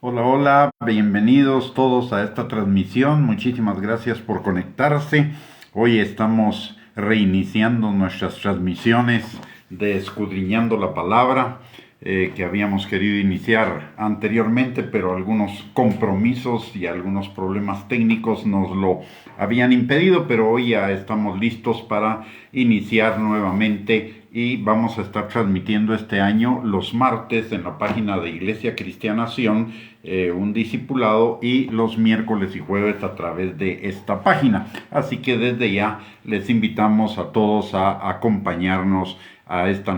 Hola, hola, bienvenidos todos a esta transmisión. Muchísimas gracias por conectarse. Hoy estamos reiniciando nuestras transmisiones de Escudriñando la Palabra, que habíamos querido iniciar anteriormente, pero algunos compromisos y algunos problemas técnicos nos lo habían impedido, pero hoy ya estamos listos para iniciar nuevamente y vamos a estar transmitiendo este año los martes en la página de Iglesia Cristiana Sion, un discipulado, y los miércoles y jueves a través de esta página. Así que desde ya les invitamos a todos a acompañarnos a este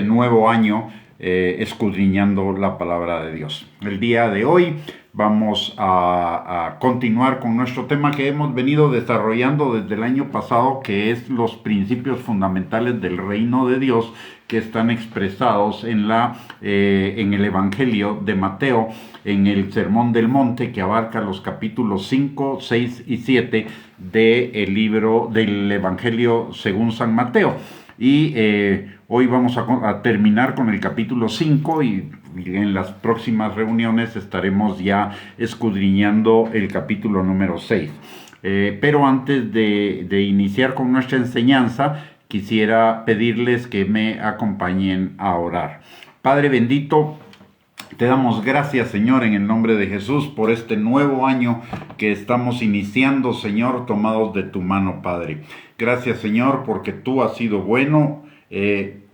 nuevo año, escudriñando la palabra de Dios. El día de hoy vamos a continuar con nuestro tema que hemos venido desarrollando desde el año pasado, que es los principios fundamentales del reino de Dios, que están expresados en el Evangelio de Mateo, en el Sermón del Monte, que abarca los capítulos 5, 6 y 7 del Evangelio según San Mateo. Y hoy vamos a terminar con el capítulo 5 y en las próximas reuniones estaremos ya escudriñando el capítulo número 6. Pero antes de iniciar con nuestra enseñanza, quisiera pedirles que me acompañen a orar. Padre bendito, te damos gracias, Señor, en el nombre de Jesús, por este nuevo año que estamos iniciando, Señor, tomados de tu mano, Padre. Gracias, Señor, porque tú has sido bueno.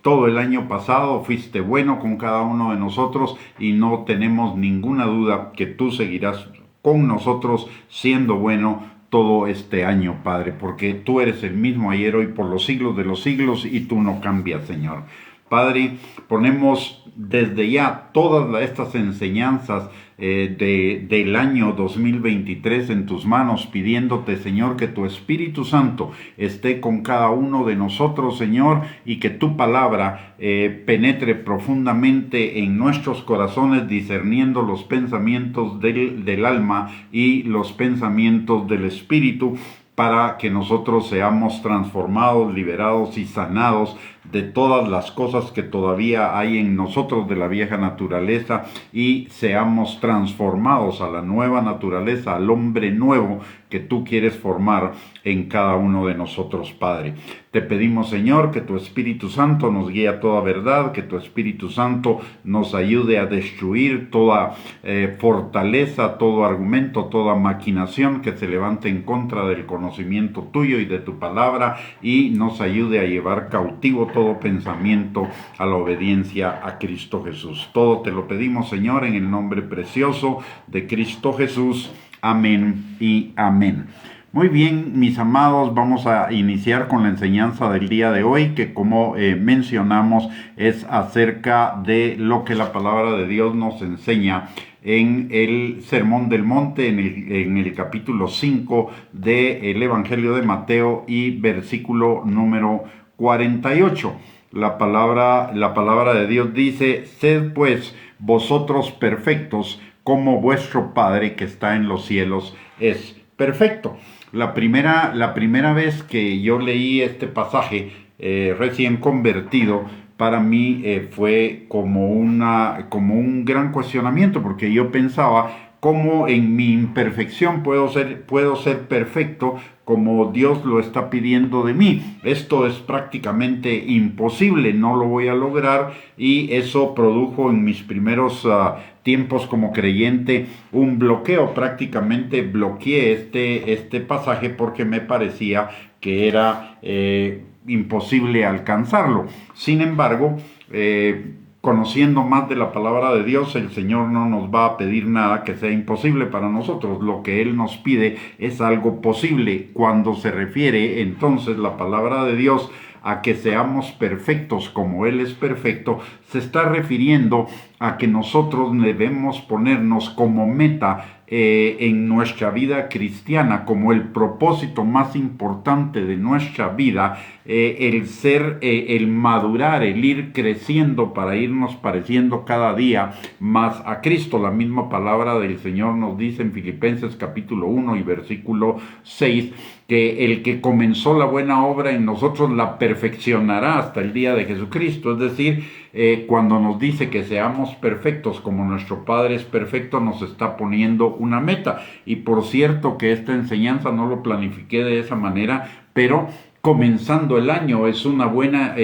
Todo el año pasado fuiste bueno con cada uno de nosotros y no tenemos ninguna duda que tú seguirás con nosotros siendo bueno todo este año, Padre, porque tú eres el mismo ayer, hoy, por los siglos de los siglos, y tú no cambias, Señor. Padre, ponemos desde ya todas estas enseñanzas del año 2023 en tus manos, pidiéndote, Señor, que tu Espíritu Santo esté con cada uno de nosotros, Señor, y que tu palabra penetre profundamente en nuestros corazones, discerniendo los pensamientos del alma y los pensamientos del Espíritu, para que nosotros seamos transformados, liberados y sanados de todas las cosas que todavía hay en nosotros de la vieja naturaleza, y seamos transformados a la nueva naturaleza, al hombre nuevo que tú quieres formar en cada uno de nosotros, Padre. Te pedimos, Señor, que tu Espíritu Santo nos guíe a toda verdad, que tu Espíritu Santo nos ayude a destruir toda fortaleza, todo argumento, toda maquinación que se levante en contra del conocimiento tuyo y de tu palabra, y nos ayude a llevar cautivo todo pensamiento a la obediencia a Cristo Jesús. Todo te lo pedimos, Señor, en el nombre precioso de Cristo Jesús. Amén y amén. Muy bien, mis amados, vamos a iniciar con la enseñanza del día de hoy, que como mencionamos es acerca de lo que la palabra de Dios nos enseña en el Sermón del Monte, en el capítulo 5 del Evangelio de Mateo y versículo número 48. La palabra de Dios dice: sed pues vosotros perfectos, como vuestro Padre que está en los cielos es perfecto. La primera vez que yo leí este pasaje, recién convertido, para mí fue como un gran cuestionamiento, porque yo pensaba: ¿cómo en mi imperfección puedo ser perfecto como Dios lo está pidiendo de mí? Esto es prácticamente imposible, no lo voy a lograr. Y eso produjo en mis primeros tiempos como creyente un bloqueo. Prácticamente bloqueé este pasaje porque me parecía que era imposible alcanzarlo. Sin embargo, conociendo más de la palabra de Dios, el Señor no nos va a pedir nada que sea imposible para nosotros. Lo que Él nos pide es algo posible. Cuando se refiere entonces la palabra de Dios a que seamos perfectos como Él es perfecto, se está refiriendo a que nosotros debemos ponernos como meta en nuestra vida cristiana, como el propósito más importante de nuestra vida, el madurar, el ir creciendo para irnos pareciendo cada día más a Cristo. La misma palabra del Señor nos dice en Filipenses capítulo 1 y versículo 6, que el que comenzó la buena obra en nosotros la perfeccionará hasta el día de Jesucristo. Es decir, cuando nos dice que seamos perfectos como nuestro Padre es perfecto, nos está poniendo una meta. Y por cierto que esta enseñanza no lo planifiqué de esa manera, pero comenzando el año es una buena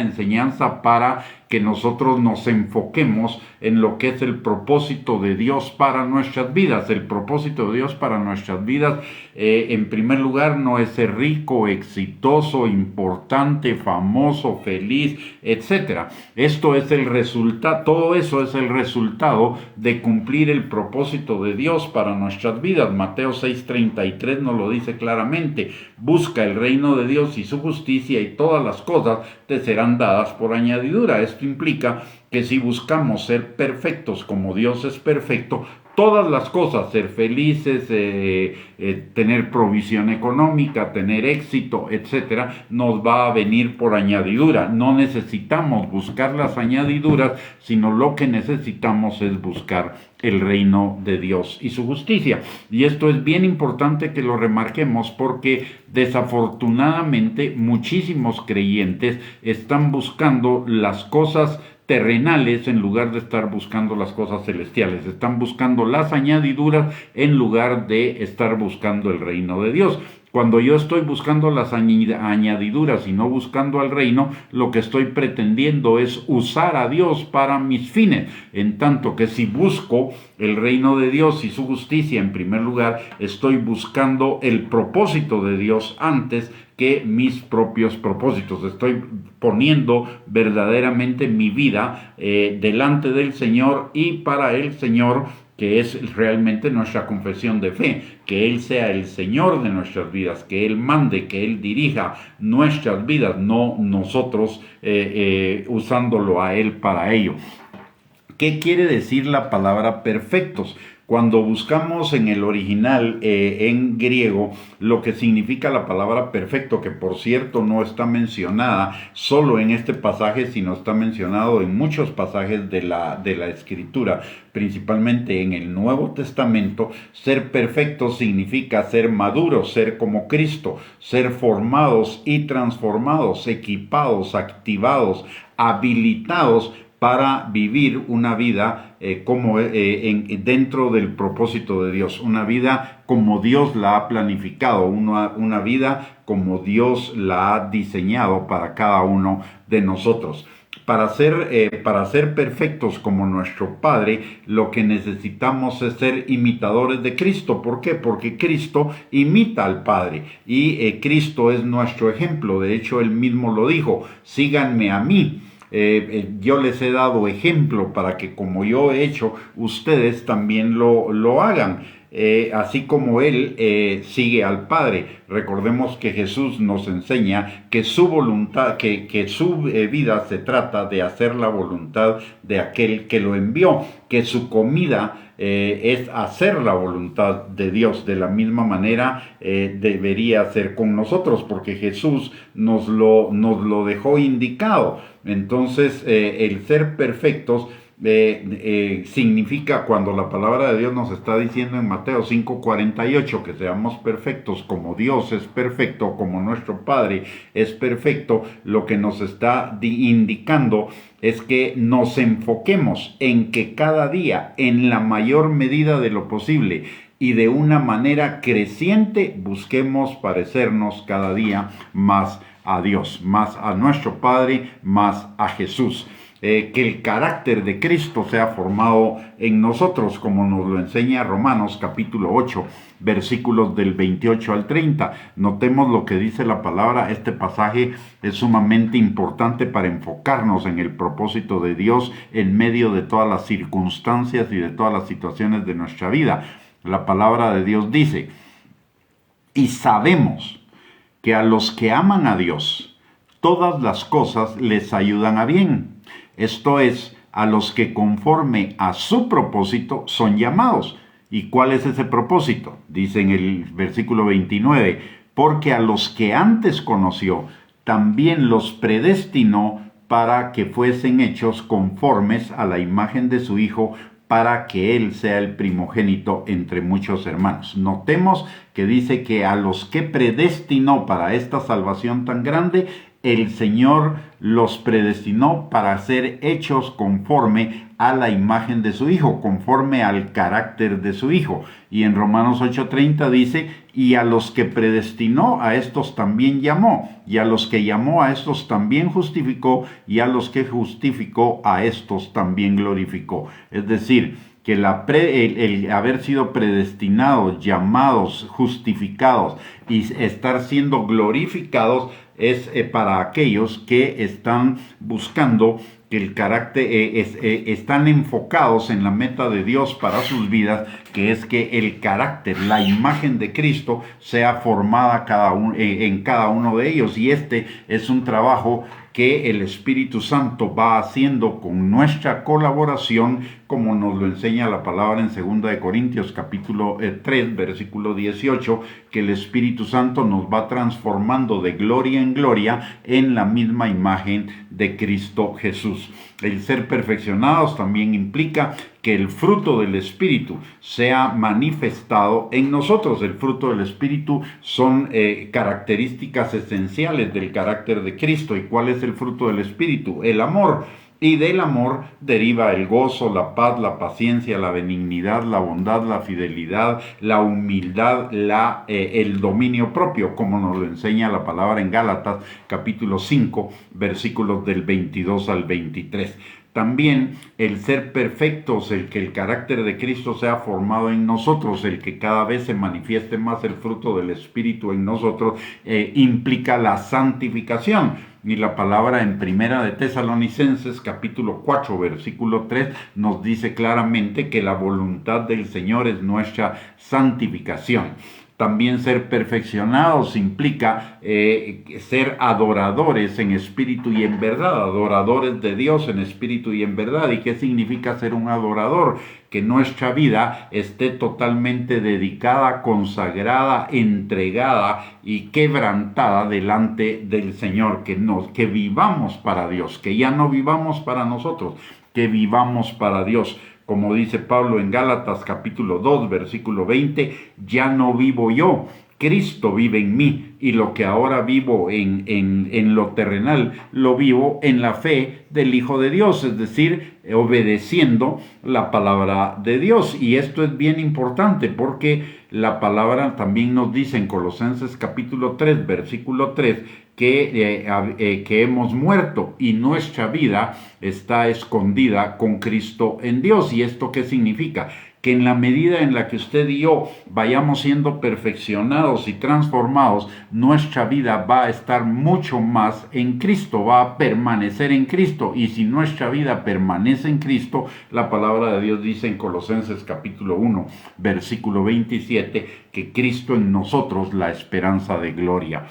enseñanza para que nosotros nos enfoquemos en lo que es el propósito de Dios para nuestras vidas. El propósito de Dios para nuestras vidas, en primer lugar, no es ser rico, exitoso, importante, famoso, feliz, etcétera. Esto es el resultado, todo eso es el resultado de cumplir el propósito de Dios para nuestras vidas. Mateo 6:33 nos lo dice claramente: busca el reino de Dios y su justicia, y todas las cosas te serán dadas por añadidura. Esto implica que si buscamos ser perfectos como Dios es perfecto, todas las cosas, ser felices, tener provisión económica, tener éxito, etcétera, nos va a venir por añadidura. No necesitamos buscar las añadiduras, sino lo que necesitamos es buscar el reino de Dios y su justicia. Y esto es bien importante que lo remarquemos, porque desafortunadamente muchísimos creyentes están buscando las cosas terrenales en lugar de estar buscando las cosas celestiales. Están buscando las añadiduras en lugar de estar buscando el reino de Dios. Cuando yo estoy buscando las añadiduras y no buscando al reino, lo que estoy pretendiendo es usar a Dios para mis fines. En tanto que si busco el reino de Dios y su justicia en primer lugar, estoy buscando el propósito de Dios antes que mis propios propósitos. Estoy poniendo verdaderamente mi vida delante del Señor y para el Señor, que es realmente nuestra confesión de fe, que Él sea el Señor de nuestras vidas, que Él mande, que Él dirija nuestras vidas, no nosotros usándolo a Él para ello. ¿Qué quiere decir la palabra perfectos? Cuando buscamos en el original, en griego, lo que significa la palabra perfecto, que por cierto no está mencionada solo en este pasaje, sino está mencionado en muchos pasajes de la Escritura, principalmente en el Nuevo Testamento. Ser perfecto significa ser maduros, ser como Cristo, ser formados y transformados, equipados, activados, habilitados para vivir una vida dentro del propósito de Dios, una vida como Dios la ha planificado, una vida como Dios la ha diseñado para cada uno de nosotros. Para ser perfectos como nuestro Padre, lo que necesitamos es ser imitadores de Cristo. ¿Por qué? Porque Cristo imita al Padre y Cristo es nuestro ejemplo. De hecho, Él mismo lo dijo: síganme a mí. Yo les he dado ejemplo para que, como yo he hecho, ustedes también lo hagan. Así como Él sigue al Padre. Recordemos que Jesús nos enseña que su voluntad, que su vida se trata de hacer la voluntad de aquel que lo envió, que su comida es hacer la voluntad de Dios. De la misma manera debería ser con nosotros, porque Jesús nos lo dejó indicado. Entonces, el ser perfectos significa, cuando la palabra de Dios nos está diciendo en Mateo 5:48 que seamos perfectos como Dios es perfecto, como nuestro Padre es perfecto, lo que nos está indicando es que nos enfoquemos en que cada día, en la mayor medida de lo posible y de una manera creciente, busquemos parecernos cada día más a Dios, más a nuestro Padre, más a Jesús. Que el carácter de Cristo sea formado en nosotros, como nos lo enseña Romanos capítulo 8, versículos del 28 al 30. Notemos lo que dice la palabra. Este pasaje es sumamente importante para enfocarnos en el propósito de Dios en medio de todas las circunstancias y de todas las situaciones de nuestra vida. La palabra de Dios dice: y sabemos que a los que aman a Dios, todas las cosas les ayudan a bien. Esto es, a los que conforme a su propósito son llamados. ¿Y cuál es ese propósito? Dice en el versículo 29, porque a los que antes conoció, también los predestinó para que fuesen hechos conformes a la imagen de su Hijo, para que Él sea el primogénito entre muchos hermanos. Notemos que dice que a los que predestinó para esta salvación tan grande, el Señor los predestinó para ser hechos conforme a la imagen de su Hijo, conforme al carácter de su Hijo. Y en Romanos 8:30 dice, y a los que predestinó, a estos también llamó, y a los que llamó, a estos también justificó, y a los que justificó, a estos también glorificó. Es decir, que el haber sido predestinados, llamados, justificados y estar siendo glorificados es para aquellos que están buscando que el carácter, están enfocados en la meta de Dios para sus vidas, que es que el carácter, la imagen de Cristo sea formada en cada uno de ellos. Y este es un trabajo que el Espíritu Santo va haciendo con nuestra colaboración, como nos lo enseña la palabra en 2 Corintios capítulo 3, versículo 18, que el Espíritu Santo nos va transformando de gloria en gloria en la misma imagen de Cristo Jesús. El ser perfeccionados también implica que el fruto del Espíritu sea manifestado en nosotros. El fruto del Espíritu son características esenciales del carácter de Cristo. ¿Y cuál es el fruto del Espíritu? El amor. Y del amor deriva el gozo, la paz, la paciencia, la benignidad, la bondad, la fidelidad, la humildad, el dominio propio, como nos lo enseña la palabra en Gálatas capítulo 5, versículos del 22 al 23. También el ser perfectos, el que el carácter de Cristo sea formado en nosotros, el que cada vez se manifieste más el fruto del Espíritu en nosotros, implica la santificación. Y la palabra en Primera de Tesalonicenses capítulo 4 versículo 3 nos dice claramente que la voluntad del Señor es nuestra santificación. También ser perfeccionados implica ser adoradores en espíritu y en verdad, adoradores de Dios en espíritu y en verdad. ¿Y qué significa ser un adorador? Que nuestra vida esté totalmente dedicada, consagrada, entregada y quebrantada delante del Señor, que vivamos para Dios, que ya no vivamos para nosotros, que vivamos para Dios. Como dice Pablo en Gálatas capítulo 2, versículo 20, ya no vivo yo, Cristo vive en mí, y lo que ahora vivo en lo terrenal, lo vivo en la fe del Hijo de Dios, es decir, obedeciendo la palabra de Dios. Y esto es bien importante porque la palabra también nos dice en Colosenses capítulo 3, versículo 3, que hemos muerto y nuestra vida está escondida con Cristo en Dios. ¿Y esto qué significa? Que en la medida en la que usted y yo vayamos siendo perfeccionados y transformados, nuestra vida va a estar mucho más en Cristo, va a permanecer en Cristo. Y si nuestra vida permanece en Cristo, la palabra de Dios dice en Colosenses capítulo 1, versículo 27, que Cristo en nosotros la esperanza de gloria.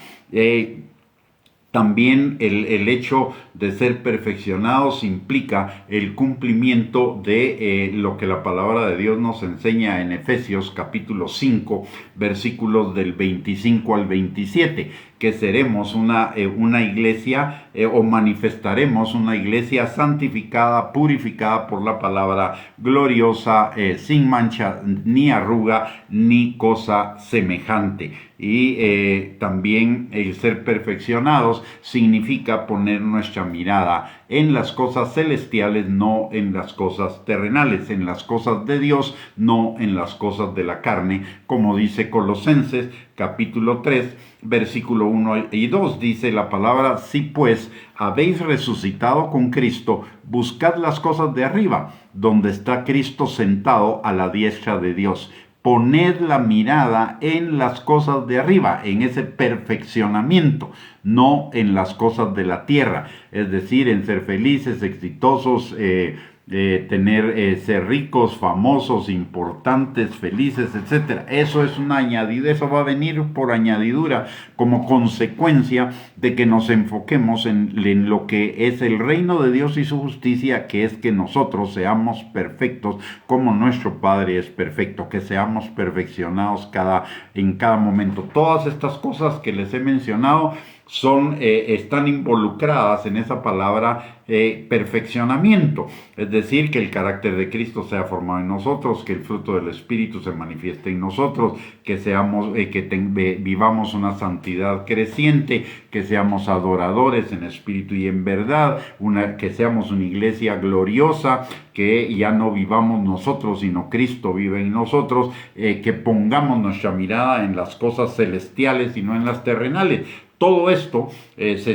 También el hecho de ser perfeccionados implica el cumplimiento de lo que la palabra de Dios nos enseña en Efesios capítulo 5, versículos del 25 al 27, que seremos una iglesia o manifestaremos una iglesia santificada, purificada por la palabra, gloriosa, sin mancha, ni arruga, ni cosa semejante. Y también el ser perfeccionados significa poner nuestra mirada en las cosas celestiales, no en las cosas terrenales, en las cosas de Dios, no en las cosas de la carne, como dice Colosenses capítulo 3, versículo 1 y 2, dice la palabra: si pues habéis resucitado con Cristo, buscad las cosas de arriba, donde está Cristo sentado a la diestra de Dios. Poned la mirada en las cosas de arriba, en ese perfeccionamiento, no en las cosas de la tierra, es decir, en ser felices, exitosos, ser ricos, famosos, importantes, felices, etcétera. Eso es una añadidura, eso va a venir por añadidura como consecuencia de que nos enfoquemos en lo que es el reino de Dios y su justicia, que es que nosotros seamos perfectos como nuestro Padre es perfecto, que seamos perfeccionados en cada momento. Todas estas cosas que les he mencionado están involucradas en esa palabra perfeccionamiento, es decir, que el carácter de Cristo sea formado en nosotros, que el fruto del Espíritu se manifieste en nosotros, que vivamos una santidad creciente, que seamos adoradores en espíritu y en verdad, que seamos una iglesia gloriosa, que ya no vivamos nosotros, sino Cristo vive en nosotros, que pongamos nuestra mirada en las cosas celestiales y no en las terrenales. Todo esto es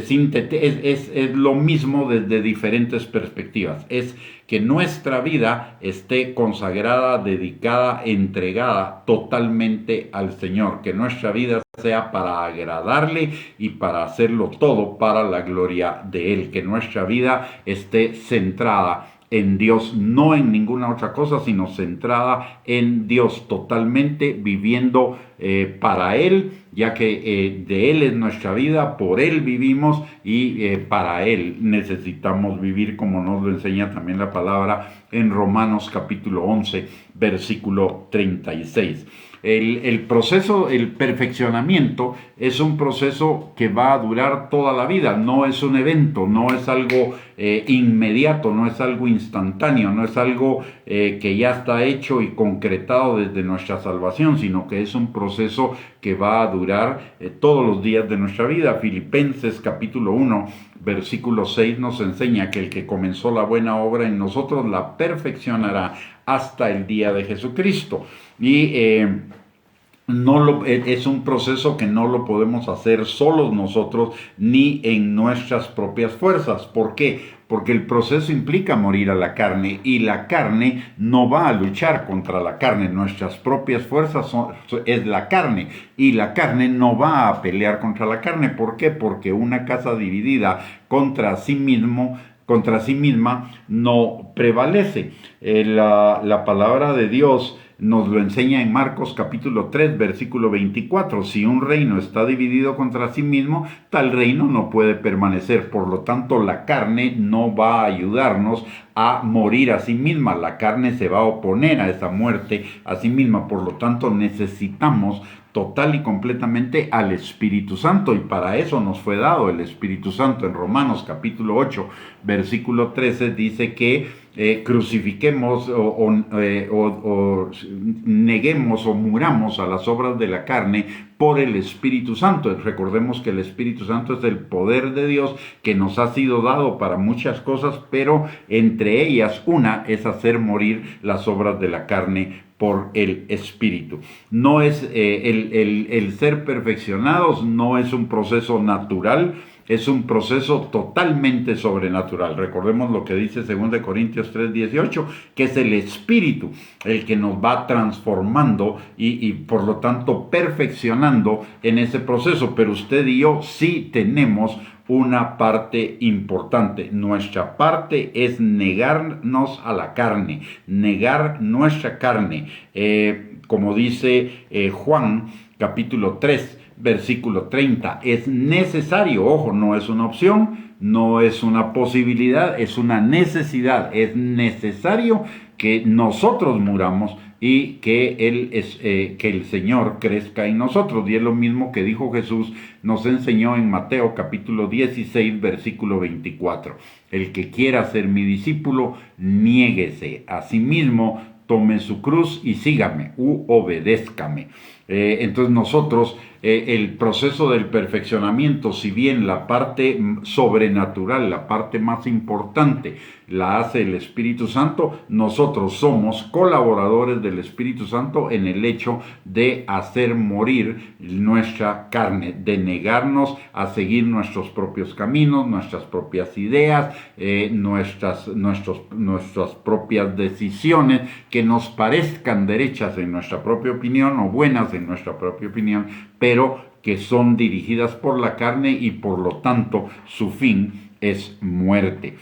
lo mismo desde diferentes perspectivas. Es que nuestra vida esté consagrada, dedicada, entregada totalmente al Señor. Que nuestra vida sea para agradarle y para hacerlo todo para la gloria de Él. Que nuestra vida esté centrada en Dios, no en ninguna otra cosa, sino centrada en Dios, totalmente viviendo para Él, ya que de Él es nuestra vida, por Él vivimos y para Él necesitamos vivir, como nos lo enseña también la palabra en Romanos capítulo 11, versículo 36. El proceso, el perfeccionamiento es un proceso que va a durar toda la vida, no es un evento, no es algo inmediato, no es algo instantáneo, no es algo que ya está hecho y concretado desde nuestra salvación, sino que es un proceso que va a durar todos los días de nuestra vida. Filipenses capítulo 1, versículo 6 nos enseña que el que comenzó la buena obra en nosotros la perfeccionará hasta el día de Jesucristo. Y es un proceso que no lo podemos hacer solos nosotros ni en nuestras propias fuerzas. ¿Por qué? Porque el proceso implica morir a la carne y la carne no va a luchar contra la carne. Nuestras propias fuerzas es la carne y la carne no va a pelear contra la carne. ¿Por qué? Porque una casa dividida contra sí misma no prevalece. La palabra de Dios nos lo enseña en Marcos capítulo 3, versículo 24. Si un reino está dividido contra sí mismo, tal reino no puede permanecer. Por lo tanto, la carne no va a ayudarnos a morir a sí misma. La carne se va a oponer a esa muerte a sí misma. Por lo tanto, necesitamos total y completamente al Espíritu Santo, y para eso nos fue dado el Espíritu Santo. En Romanos capítulo 8, versículo 13 dice que crucifiquemos o neguemos o muramos a las obras de la carne por el Espíritu Santo. Recordemos que el Espíritu Santo es el poder de Dios que nos ha sido dado para muchas cosas, pero entre ellas una es hacer morir las obras de la carne por el Espíritu. No es el ser perfeccionados, no es un proceso natural, es un proceso totalmente sobrenatural. Recordemos lo que dice 2 Corintios 3:18, que es el Espíritu el que nos va transformando y por lo tanto perfeccionando en ese proceso. Pero usted y yo sí tenemos una parte importante. Nuestra parte es negarnos a la carne, negar nuestra carne. Como dice Juan capítulo 3, versículo 30, es necesario, ojo, no es una opción, no es una posibilidad, es una necesidad. Es necesario que nosotros muramos y que el Señor crezca en nosotros. Y es lo mismo que dijo Jesús, nos enseñó en Mateo capítulo 16, versículo 24. El que quiera ser mi discípulo, niéguese a sí mismo, tome su cruz y sígame u obedézcame. Entonces nosotros, el proceso del perfeccionamiento, si bien la parte sobrenatural, la parte más importante, la hace el Espíritu Santo, nosotros somos colaboradores del Espíritu Santo en el hecho de hacer morir nuestra carne, de negarnos a seguir nuestros propios caminos, nuestras propias ideas, nuestras propias decisiones que nos parezcan derechas en nuestra propia opinión o buenas en nuestra propia opinión, pero que son dirigidas por la carne y por lo tanto su fin es muerte.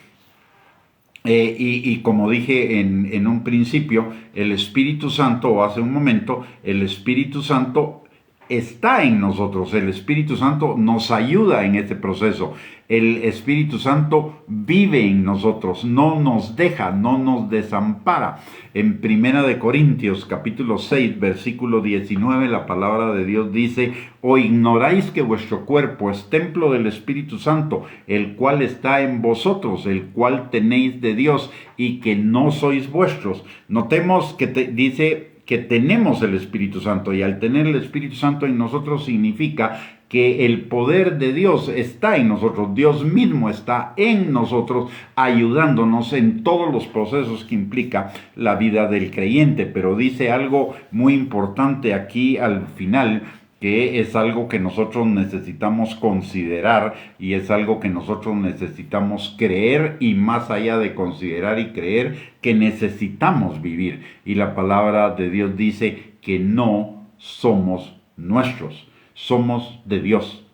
Y como dije en un principio, el Espíritu Santo, o hace un momento, el Espíritu Santo está en nosotros. El Espíritu Santo nos ayuda en este proceso. El Espíritu Santo vive en nosotros, no nos deja, no nos desampara. En 1 Corintios capítulo 6, versículo 19, la palabra de Dios dice: ¿O ignoráis que vuestro cuerpo es templo del Espíritu Santo, el cual está en vosotros, el cual tenéis de Dios, y que no sois vuestros? Notemos que dice que tenemos el Espíritu Santo, y al tener el Espíritu Santo en nosotros significa que el poder de Dios está en nosotros, Dios mismo está en nosotros, ayudándonos en todos los procesos que implica la vida del creyente. Pero dice algo muy importante aquí al final, que es algo que nosotros necesitamos considerar y es algo que nosotros necesitamos creer, y más allá de considerar y creer, que necesitamos vivir. Y la palabra de Dios dice que no somos nuestros, somos de Dios.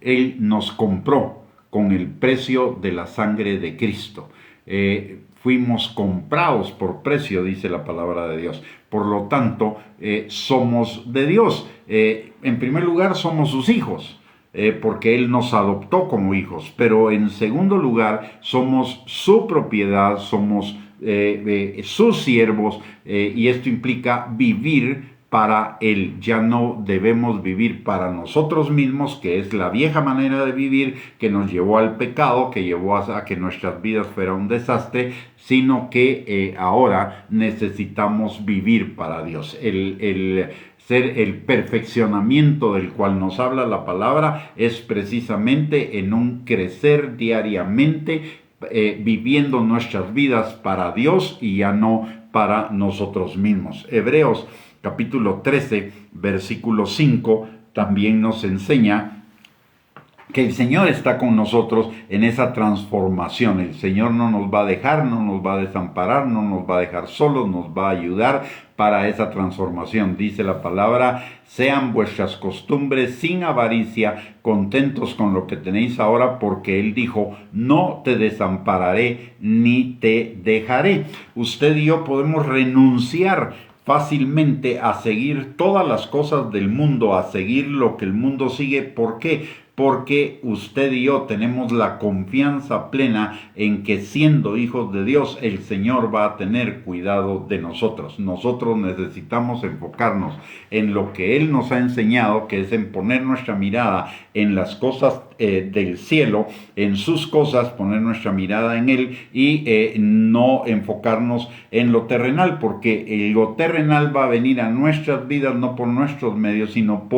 Él nos compró con el precio de la sangre de Cristo. Fuimos comprados por precio, dice la palabra de Dios. Por lo tanto, somos de Dios. En primer lugar, somos sus hijos, porque Él nos adoptó como hijos. Pero en segundo lugar, somos su propiedad, somos sus siervos, y esto implica vivir para Él. Ya no debemos vivir para nosotros mismos, que es la vieja manera de vivir que nos llevó al pecado, que llevó a que nuestras vidas fueran un desastre, sino que ahora necesitamos vivir para Dios. Ser el perfeccionamiento del cual nos habla la palabra es precisamente en un crecer diariamente, viviendo nuestras vidas para Dios y ya no para nosotros mismos. Hebreos capítulo 13, versículo 5, también nos enseña que el Señor está con nosotros en esa transformación. El Señor no nos va a dejar, no nos va a desamparar, no nos va a dejar solos, nos va a ayudar para esa transformación. Dice la palabra: sean vuestras costumbres sin avaricia, contentos con lo que tenéis ahora, porque Él dijo: no te desampararé ni te dejaré. Usted y yo podemos renunciar fácilmente a seguir todas las cosas del mundo, a seguir lo que el mundo sigue. ¿Por qué? Porque usted y yo tenemos la confianza plena en que, siendo hijos de Dios, el Señor va a tener cuidado de nosotros. Nosotros necesitamos enfocarnos en lo que Él nos ha enseñado, que es en poner nuestra mirada en las cosas del cielo, en sus cosas, poner nuestra mirada en Él, y no enfocarnos en lo terrenal, porque lo terrenal va a venir a nuestras vidas no por nuestros medios, sino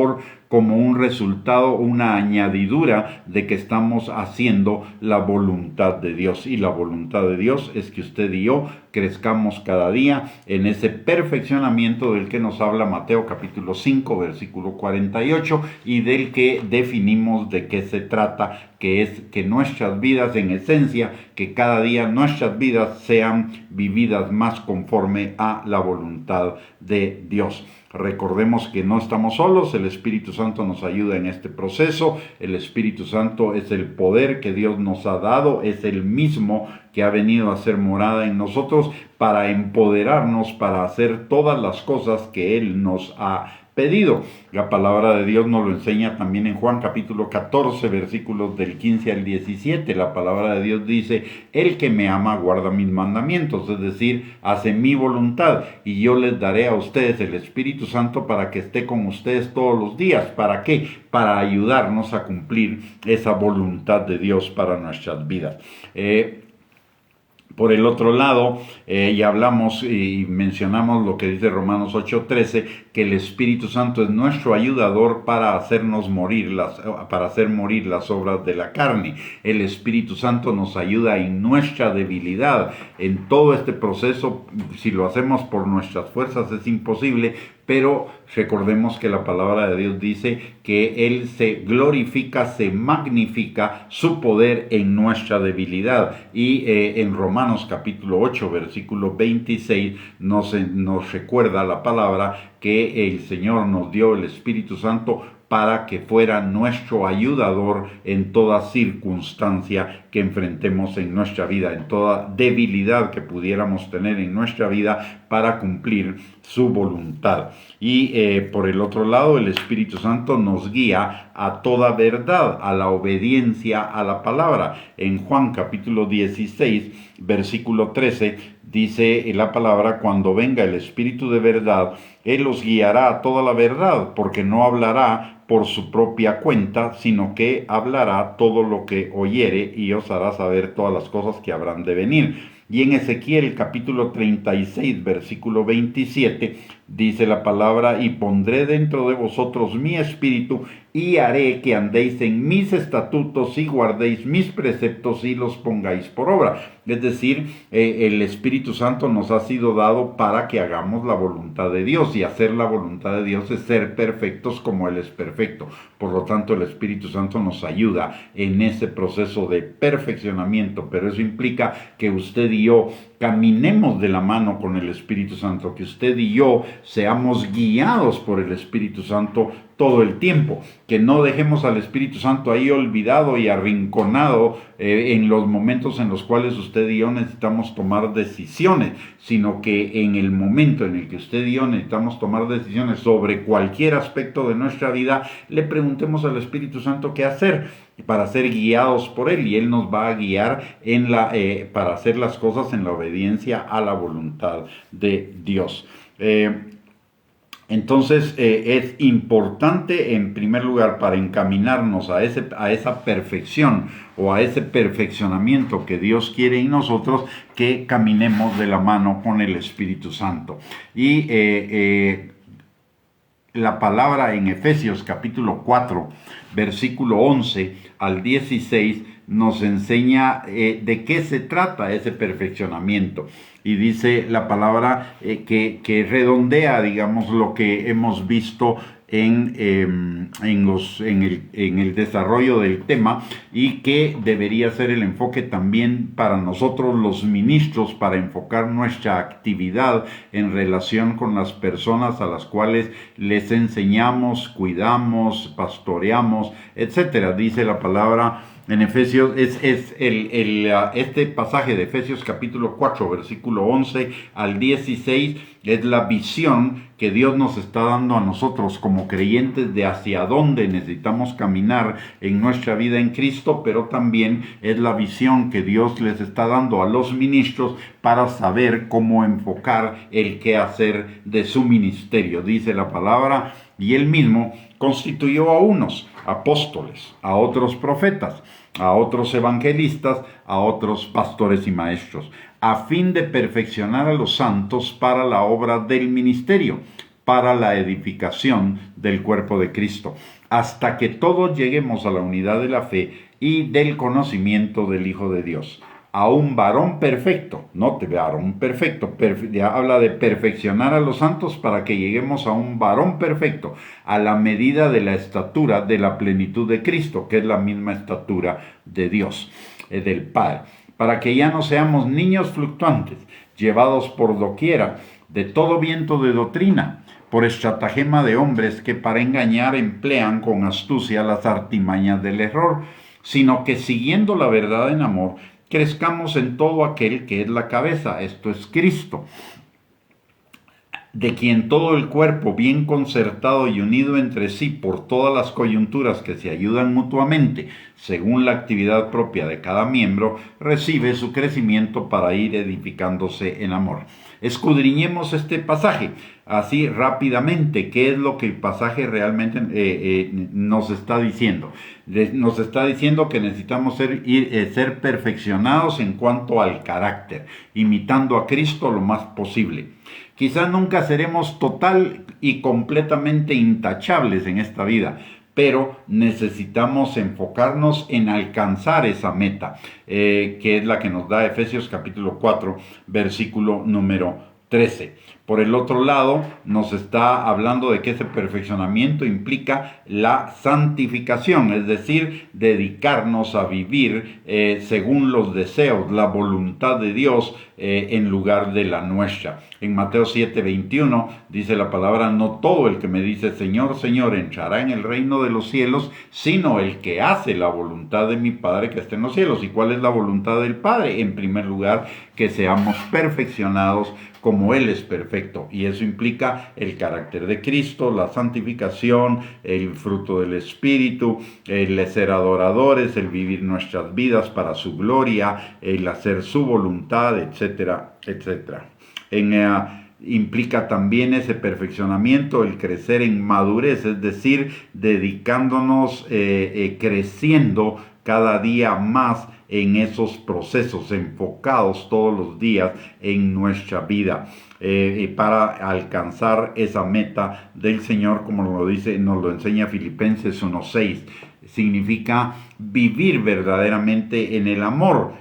como un resultado, una añadidura de que estamos haciendo la voluntad de Dios. Y la voluntad de Dios es que usted y yo crezcamos cada día en ese perfeccionamiento del que nos habla Mateo capítulo 5, versículo 48, y del que definimos de qué se trata, que es que nuestras vidas, en esencia, que cada día nuestras vidas sean vividas más conforme a la voluntad de Dios. Recordemos que no estamos solos, el Espíritu Santo nos ayuda en este proceso. El Espíritu Santo es el poder que Dios nos ha dado, es el mismo que ha venido a ser morada en nosotros para empoderarnos, para hacer todas las cosas que Él nos ha pedido. La palabra de Dios nos lo enseña también en Juan capítulo 14, versículos del 15 al 17. La palabra de Dios dice: el que me ama guarda mis mandamientos, es decir, hace mi voluntad, y yo les daré a ustedes el Espíritu Santo para que esté con ustedes todos los días. ¿Para qué? Para ayudarnos a cumplir esa voluntad de Dios para nuestras vidas. Por el otro lado, ya hablamos y mencionamos lo que dice Romanos 8:13, que el Espíritu Santo es nuestro ayudador para hacernos morir para hacer morir las obras de la carne. El Espíritu Santo nos ayuda en nuestra debilidad. En todo este proceso, si lo hacemos por nuestras fuerzas, es imposible, pero recordemos que la palabra de Dios dice que Él se glorifica, se magnifica su poder en nuestra debilidad. Y en Romanos capítulo 8, versículo 26, nos recuerda la palabra que el Señor nos dio el Espíritu Santo para que fuera nuestro ayudador en toda circunstancia que enfrentemos en nuestra vida, en toda debilidad que pudiéramos tener en nuestra vida para cumplir su voluntad. Y por el otro lado, el Espíritu Santo nos guía a toda verdad, a la obediencia a la palabra. En Juan capítulo 16, versículo 13, dice la palabra: cuando venga el Espíritu de verdad, Él os guiará a toda la verdad, porque no hablará por su propia cuenta, sino que hablará todo lo que oyere y os hará saber todas las cosas que habrán de venir. Y en Ezequiel capítulo 36, versículo 27, dice la palabra: y pondré dentro de vosotros mi espíritu, y haré que andéis en mis estatutos y guardéis mis preceptos y los pongáis por obra. Es decir, el Espíritu Santo nos ha sido dado para que hagamos la voluntad de Dios, y hacer la voluntad de Dios es ser perfectos como Él es perfecto. Por lo tanto, el Espíritu Santo nos ayuda en ese proceso de perfeccionamiento, pero eso implica que usted y yo caminemos de la mano con el Espíritu Santo, que usted y yo seamos guiados por el Espíritu Santo todo el tiempo, que no dejemos al Espíritu Santo ahí olvidado y arrinconado en los momentos en los cuales usted y yo necesitamos tomar decisiones, sino que en el momento en el que usted y yo necesitamos tomar decisiones sobre cualquier aspecto de nuestra vida, le preguntemos al Espíritu Santo qué hacer para ser guiados por Él, y Él nos va a guiar para hacer las cosas en la obediencia a la voluntad de Dios. Entonces es importante, en primer lugar, para encaminarnos a esa perfección o a ese perfeccionamiento que Dios quiere en nosotros, que caminemos de la mano con el Espíritu Santo. Y la palabra en Efesios capítulo 4, versículo 11 al 16, nos enseña de qué se trata ese perfeccionamiento. Y dice la palabra que redondea, digamos, lo que hemos visto en el desarrollo del tema, y que debería ser el enfoque también para nosotros los ministros, para enfocar nuestra actividad en relación con las personas a las cuales les enseñamos, cuidamos, pastoreamos, etcétera. Dice la palabra en Efesios, este pasaje de Efesios capítulo 4, versículo 11 al 16, es la visión que Dios nos está dando a nosotros como creyentes de hacia dónde necesitamos caminar en nuestra vida en Cristo, pero también es la visión que Dios les está dando a los ministros para saber cómo enfocar el qué hacer de su ministerio. Dice la palabra: y Él mismo constituyó a unos apóstoles, a otros profetas, a otros evangelistas, a otros pastores y maestros, a fin de perfeccionar a los santos para la obra del ministerio, para la edificación del cuerpo de Cristo, hasta que todos lleguemos a la unidad de la fe y del conocimiento del Hijo de Dios, a un varón perfecto. Note, varón perfecto, ya habla de perfeccionar a los santos para que lleguemos a un varón perfecto, a la medida de la estatura de la plenitud de Cristo, que es la misma estatura de Dios, del Padre, para que ya no seamos niños fluctuantes, llevados por doquiera de todo viento de doctrina, por estratagema de hombres que para engañar emplean con astucia las artimañas del error, sino que siguiendo la verdad en amor, crezcamos en todo aquel que es la cabeza, esto es Cristo, de quien todo el cuerpo, bien concertado y unido entre sí por todas las coyunturas que se ayudan mutuamente, según la actividad propia de cada miembro, recibe su crecimiento para ir edificándose en amor. Escudriñemos este pasaje así rápidamente. ¿Qué es lo que el pasaje realmente nos está diciendo? Nos está diciendo que necesitamos ser perfeccionados en cuanto al carácter, imitando a Cristo lo más posible. Quizás nunca seremos total y completamente intachables en esta vida, pero necesitamos enfocarnos en alcanzar esa meta, que es la que nos da Efesios capítulo 4, versículo número 13. Por el otro lado, nos está hablando de que ese perfeccionamiento implica la santificación, es decir, dedicarnos a vivir según los deseos, la voluntad de Dios en lugar de la nuestra. En Mateo 7:21 dice la palabra: no todo el que me dice Señor, Señor entrará en el reino de los cielos, sino el que hace la voluntad de mi Padre que está en los cielos. ¿Y cuál es la voluntad del Padre? En primer lugar, que seamos perfeccionados como Él es perfecto, y eso implica el carácter de Cristo, la santificación, el fruto del Espíritu, el ser adoradores, el vivir nuestras vidas para su gloria, el hacer su voluntad, etcétera, etcétera. Implica también ese perfeccionamiento, el crecer en madurez, es decir, dedicándonos, creciendo cada día más en esos procesos, enfocados todos los días en nuestra vida, para alcanzar esa meta del Señor, como nos lo enseña Filipenses 1:6. Significa vivir verdaderamente en el amor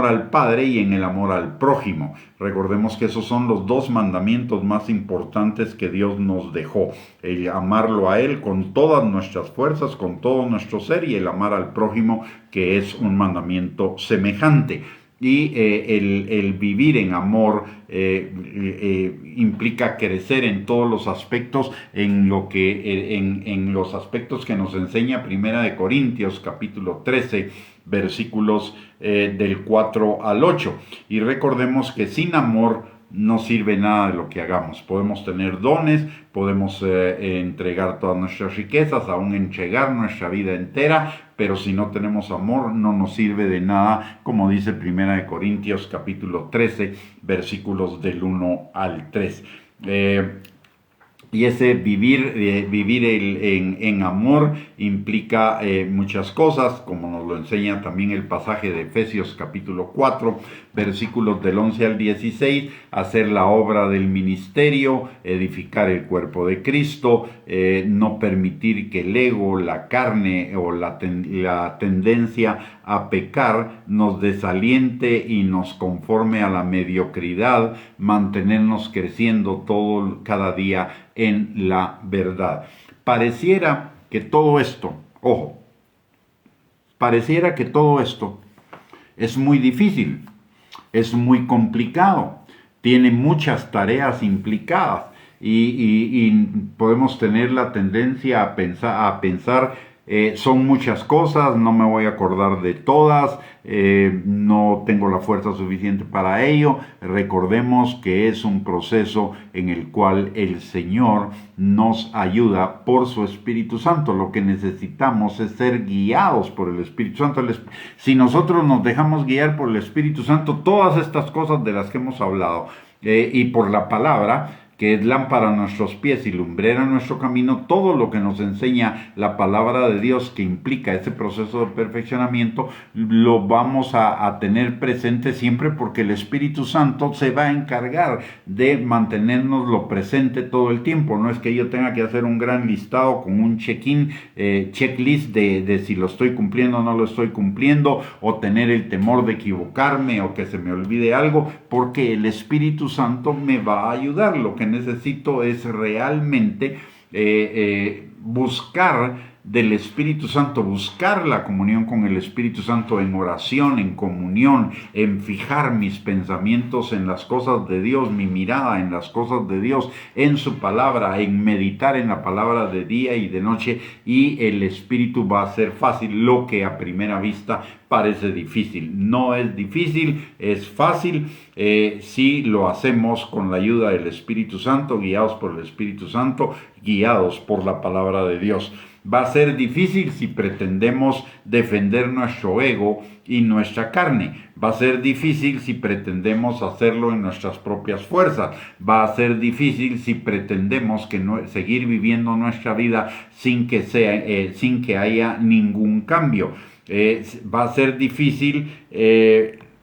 al Padre y en el amor al prójimo. Recordemos que esos son los dos mandamientos más importantes que Dios nos dejó: el amarlo a Él con todas nuestras fuerzas, con todo nuestro ser, y el amar al prójimo, que es un mandamiento semejante. Y el vivir en amor implica crecer en todos los aspectos, en los aspectos que nos enseña Primera de Corintios capítulo 13, versículos del 4 al 8. Y recordemos que sin amor no sirve nada de lo que hagamos. Podemos tener dones, podemos entregar todas nuestras riquezas, aún entregar nuestra vida entera, pero si no tenemos amor no nos sirve de nada, como dice Primera de Corintios capítulo 13, versículos del 1 al 3. Y ese vivir en amor implica muchas cosas, como nos lo enseña también el pasaje de Efesios capítulo 4, versículos del 11 al 16, hacer la obra del ministerio, edificar el cuerpo de Cristo, no permitir que el ego, la carne o la tendencia a pecar nos desaliente y nos conforme a la mediocridad, mantenernos creciendo cada día en la verdad. Pareciera que todo esto es muy difícil, es muy complicado, tiene muchas tareas implicadas y podemos tener la tendencia a pensar son muchas cosas, no me voy a acordar de todas, no tengo la fuerza suficiente para ello. Recordemos que es un proceso en el cual el Señor nos ayuda por su Espíritu Santo. Lo que necesitamos es ser guiados por el Espíritu Santo. Si nosotros nos dejamos guiar por el Espíritu Santo, todas estas cosas de las que hemos hablado y por la palabra, que es lámpara a nuestros pies y lumbrera a nuestro camino, todo lo que nos enseña la palabra de Dios que implica ese proceso de perfeccionamiento, lo vamos a tener presente siempre, porque el Espíritu Santo se va a encargar de mantenernos lo presente todo el tiempo. No es que yo tenga que hacer un gran listado con un checklist de si lo estoy cumpliendo o no lo estoy cumpliendo, o tener el temor de equivocarme o que se me olvide algo, porque el Espíritu Santo me va a ayudar. Lo que necesito es realmente buscar del Espíritu Santo, buscar la comunión con el Espíritu Santo en oración, en comunión, en fijar mis pensamientos en las cosas de Dios, mi mirada en las cosas de Dios, en su palabra, en meditar en la palabra de día y de noche, y el Espíritu va a hacer fácil lo que a primera vista parece difícil. No es difícil, es fácil si lo hacemos con la ayuda del Espíritu Santo, guiados por el Espíritu Santo, guiados por la palabra de Dios. Va a ser difícil si pretendemos defender nuestro ego y nuestra carne. Va a ser difícil si pretendemos hacerlo en nuestras propias fuerzas. Va a ser difícil si pretendemos seguir viviendo nuestra vida sin que haya ningún cambio. Va a ser difícil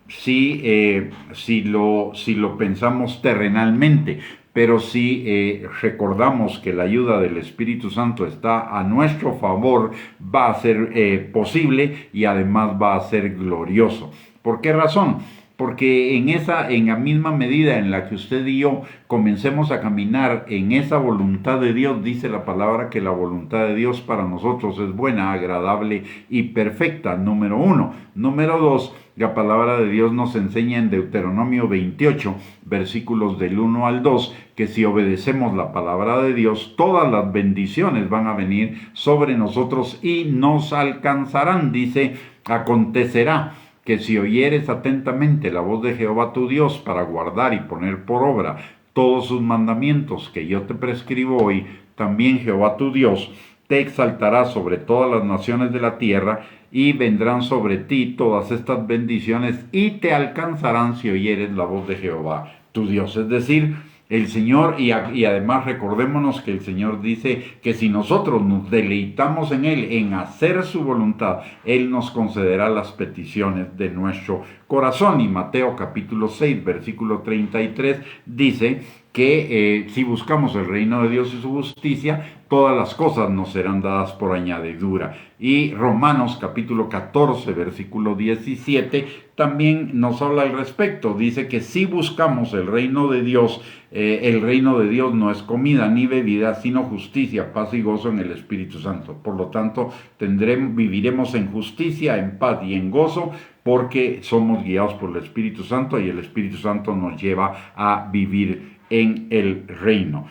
si lo pensamos terrenalmente. Pero si recordamos que la ayuda del Espíritu Santo está a nuestro favor, va a ser posible y además va a ser glorioso. ¿Por qué razón? porque en la misma medida en la que usted y yo comencemos a caminar en esa voluntad de Dios, dice la palabra que la voluntad de Dios para nosotros es buena, agradable y perfecta, número 1. Número 2, la palabra de Dios nos enseña en Deuteronomio 28, versículos del 1 al 2, que si obedecemos la palabra de Dios, todas las bendiciones van a venir sobre nosotros y nos alcanzarán. Dice, acontecerá que si oyeres atentamente la voz de Jehová tu Dios para guardar y poner por obra todos sus mandamientos que yo te prescribo hoy, también Jehová tu Dios te exaltará sobre todas las naciones de la tierra y vendrán sobre ti todas estas bendiciones y te alcanzarán si oyeres la voz de Jehová tu Dios. Es decir, el Señor, y además recordémonos que el Señor dice que si nosotros nos deleitamos en Él, en hacer su voluntad, Él nos concederá las peticiones de nuestro corazón. Y Mateo capítulo 6, versículo 33 dice que si buscamos el reino de Dios y su justicia, todas las cosas nos serán dadas por añadidura. Y Romanos capítulo 14, versículo 17, también nos habla al respecto. Dice que si buscamos el reino de Dios no es comida ni bebida, sino justicia, paz y gozo en el Espíritu Santo. Por lo tanto, viviremos en justicia, en paz y en gozo, porque somos guiados por el Espíritu Santo y el Espíritu Santo nos lleva a vivir en el reino.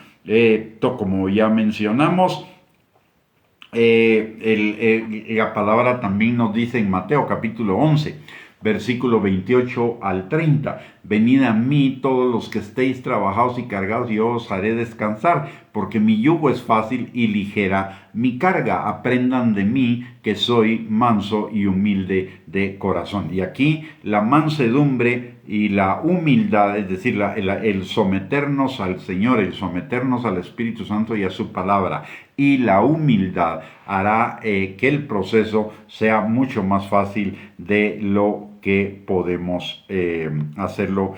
Como ya mencionamos, la palabra también nos dice en Mateo capítulo 11, versículo 28 al 30, venid a mí todos los que estéis trabajados y cargados y yo os haré descansar, porque mi yugo es fácil y ligera mi carga. Aprendan de mí que soy manso y humilde de corazón. Y aquí la mansedumbre y la humildad, es decir, el someternos al Señor, el someternos al Espíritu Santo y a su palabra, y la humildad hará que el proceso sea mucho más fácil de lo que podemos hacerlo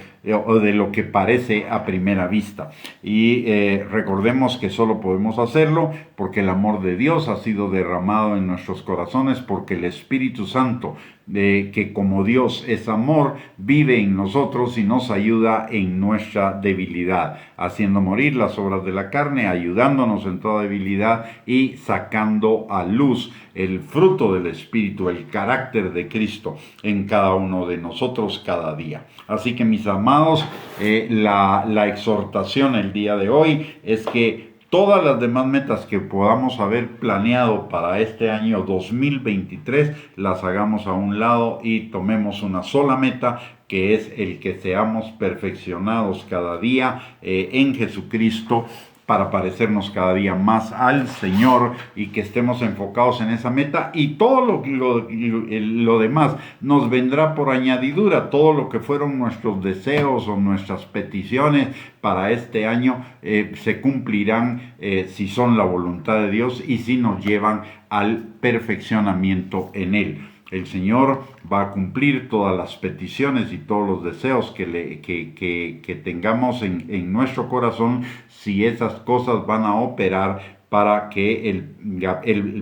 o de lo que parece a primera vista. Y recordemos que solo podemos hacerlo porque el amor de Dios ha sido derramado en nuestros corazones, porque el Espíritu Santo, que como Dios es amor, vive en nosotros y nos ayuda en nuestra debilidad, haciendo morir las obras de la carne, ayudándonos en toda debilidad y sacando a luz el fruto del Espíritu, el carácter de Cristo en cada uno de nosotros cada día. Así que, mis amados, la exhortación el día de hoy es que todas las demás metas que podamos haber planeado para este año 2023 las hagamos a un lado y tomemos una sola meta, que es el que seamos perfeccionados cada día en Jesucristo, para parecernos cada día más al Señor y que estemos enfocados en esa meta, y todo lo demás nos vendrá por añadidura. Todo lo que fueron nuestros deseos o nuestras peticiones para este año se cumplirán si son la voluntad de Dios y si nos llevan al perfeccionamiento en Él. El Señor va a cumplir todas las peticiones y todos los deseos que tengamos en nuestro corazón, si esas cosas van a operar para que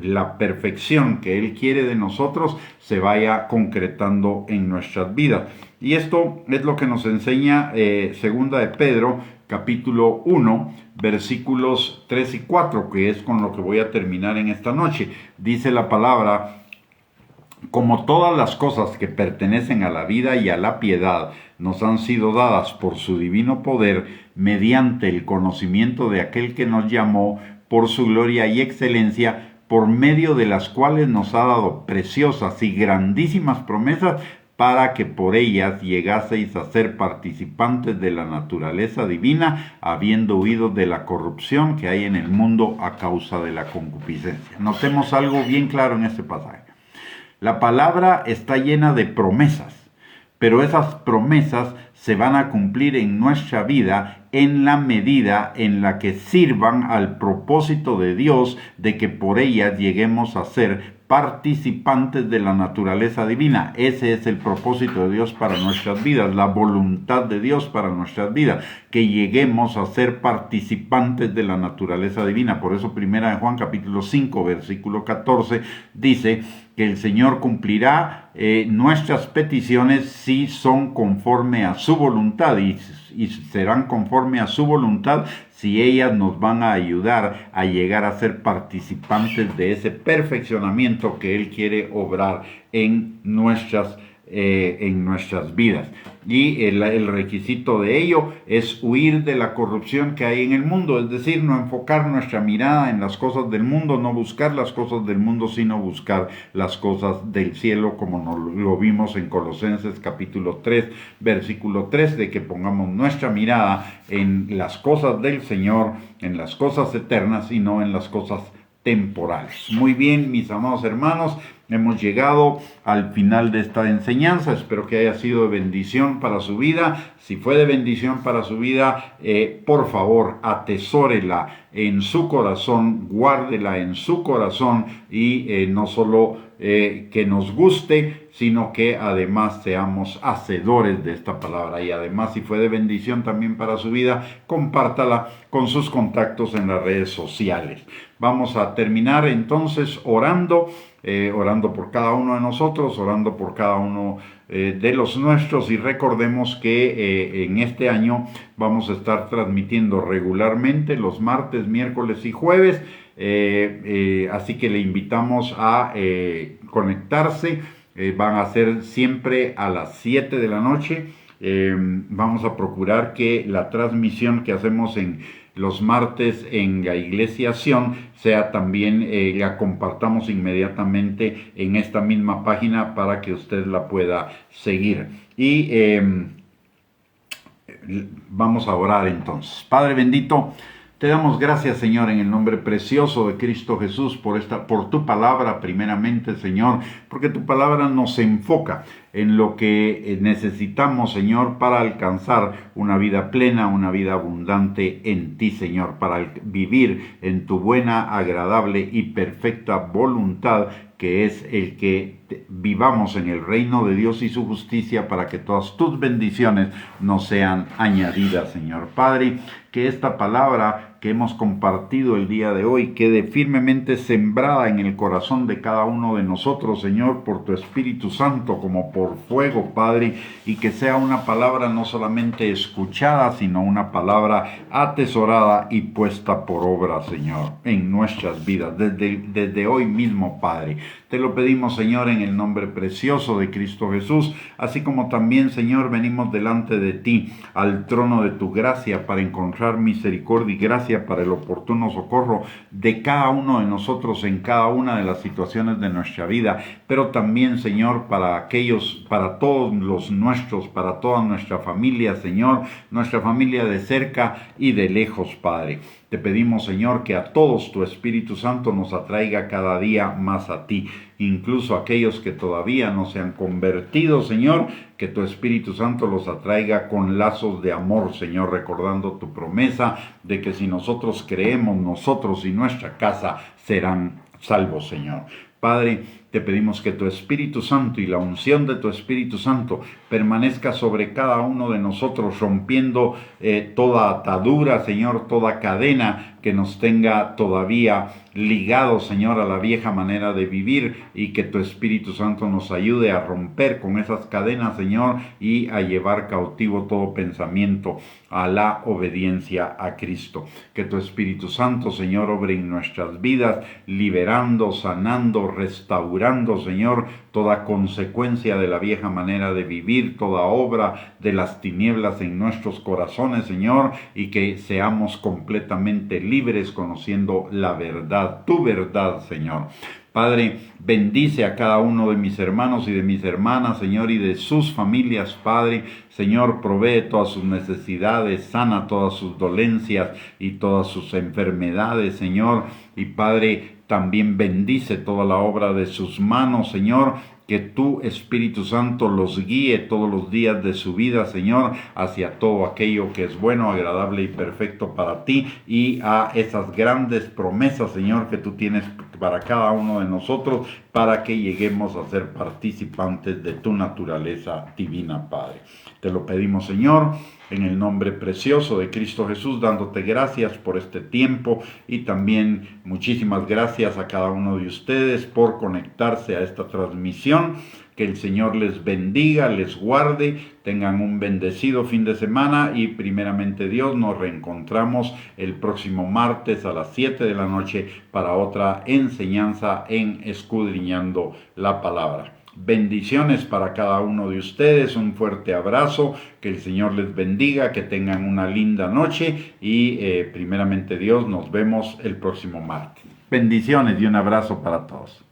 la perfección que Él quiere de nosotros se vaya concretando en nuestras vidas. Y esto es lo que nos enseña segunda de Pedro, capítulo 1, versículos 3 y 4, que es con lo que voy a terminar en esta noche. Dice la palabra: como todas las cosas que pertenecen a la vida y a la piedad nos han sido dadas por su divino poder, mediante el conocimiento de aquel que nos llamó por su gloria y excelencia, por medio de las cuales nos ha dado preciosas y grandísimas promesas, para que por ellas llegaseis a ser participantes de la naturaleza divina, habiendo huido de la corrupción que hay en el mundo a causa de la concupiscencia. Notemos algo bien claro en este pasaje. La palabra está llena de promesas, pero esas promesas se van a cumplir en nuestra vida en la medida en la que sirvan al propósito de Dios de que por ellas lleguemos a ser participantes de la naturaleza divina. Ese es el propósito de Dios para nuestras vidas, la voluntad de Dios para nuestras vidas, que lleguemos a ser participantes de la naturaleza divina. Por eso 1 Juan capítulo 5, versículo 14 dice que el Señor cumplirá nuestras peticiones si son conforme a su voluntad y serán conforme a su voluntad si ellas nos van a ayudar a llegar a ser participantes de ese perfeccionamiento que Él quiere obrar en nuestras vidas. Y el requisito de ello es huir de la corrupción que hay en el mundo, es decir, no enfocar nuestra mirada en las cosas del mundo, no buscar las cosas del mundo, sino buscar las cosas del cielo, como lo vimos en Colosenses capítulo 3, versículo 3, de que pongamos nuestra mirada en las cosas del Señor, en las cosas eternas y no en las cosas temporales. Muy bien, mis amados hermanos, hemos llegado al final de esta enseñanza. Espero que haya sido de bendición para su vida. Si fue de bendición para su vida, por favor, atesórela en su corazón, guárdela en su corazón y no solo que nos guste, sino que además seamos hacedores de esta palabra. Y además, si fue de bendición también para su vida, compártala con sus contactos en las redes sociales. Vamos a terminar entonces orando por cada uno de nosotros, orando por cada uno de los nuestros, y recordemos que en este año vamos a estar transmitiendo regularmente los martes, miércoles y jueves, así que le invitamos a conectarse. Van a ser siempre a las 7 de la noche. Vamos a procurar que la transmisión que hacemos en los martes en la Iglesia Sion sea también, la compartamos inmediatamente en esta misma página para que usted la pueda seguir. Y vamos a orar entonces. Padre bendito, te damos gracias, Señor, en el nombre precioso de Cristo Jesús, por tu palabra primeramente, Señor, porque tu palabra nos enfoca en lo que necesitamos, Señor, para alcanzar una vida plena, una vida abundante en ti, Señor, para vivir en tu buena, agradable y perfecta voluntad, que es el que vivamos en el reino de Dios y su justicia, para que todas tus bendiciones nos sean añadidas, Señor. Padre, que esta palabra que hemos compartido el día de hoy quede firmemente sembrada en el corazón de cada uno de nosotros, Señor, por tu Espíritu Santo, como por fuego, Padre, y que sea una palabra no solamente escuchada, sino una palabra atesorada y puesta por obra, Señor, en nuestras vidas, desde hoy mismo, Padre. Te lo pedimos, Señor, en el nombre precioso de Cristo Jesús, así como también, Señor, venimos delante de ti, al trono de tu gracia, para encontrar misericordia y gracia para el oportuno socorro de cada uno de nosotros en cada una de las situaciones de nuestra vida, pero también, Señor, para todos los nuestros, para toda nuestra familia, Señor, nuestra familia de cerca y de lejos, Padre. Te pedimos, Señor, que a todos tu Espíritu Santo nos atraiga cada día más a ti, incluso aquellos que todavía no se han convertido, Señor, que tu Espíritu Santo los atraiga con lazos de amor, Señor, recordando tu promesa de que si nosotros creemos, nosotros y nuestra casa serán salvos, Señor. Padre, te pedimos que tu Espíritu Santo y la unción de tu Espíritu Santo permanezca sobre cada uno de nosotros, rompiendo toda atadura, Señor, toda cadena que nos tenga todavía ligados, Señor, a la vieja manera de vivir, y que tu Espíritu Santo nos ayude a romper con esas cadenas, Señor, y a llevar cautivo todo pensamiento a la obediencia a Cristo. Que tu Espíritu Santo, Señor, obre en nuestras vidas, liberando, sanando, restaurando, Señor, toda consecuencia de la vieja manera de vivir, toda obra de las tinieblas en nuestros corazones, Señor, y que seamos completamente libres conociendo la verdad, tu verdad, Señor. Padre, bendice a cada uno de mis hermanos y de mis hermanas, Señor, y de sus familias, Padre. Señor, provee todas sus necesidades, sana todas sus dolencias y todas sus enfermedades, Señor. Y Padre, también bendice toda la obra de sus manos, Señor. Que tu Espíritu Santo los guíe todos los días de su vida, Señor, hacia todo aquello que es bueno, agradable y perfecto para ti, y a esas grandes promesas, Señor, que tú tienes para cada uno de nosotros, para que lleguemos a ser participantes de tu naturaleza divina, Padre. Te lo pedimos, Señor, en el nombre precioso de Cristo Jesús, dándote gracias por este tiempo y también muchísimas gracias a cada uno de ustedes por conectarse a esta transmisión. Que el Señor les bendiga, les guarde, tengan un bendecido fin de semana y primeramente Dios, nos reencontramos el próximo martes a las 7 de la noche para otra enseñanza en Escudriñando la Palabra. Bendiciones para cada uno de ustedes, un fuerte abrazo, que el Señor les bendiga, que tengan una linda noche y primeramente Dios, nos vemos el próximo martes. Bendiciones y un abrazo para todos.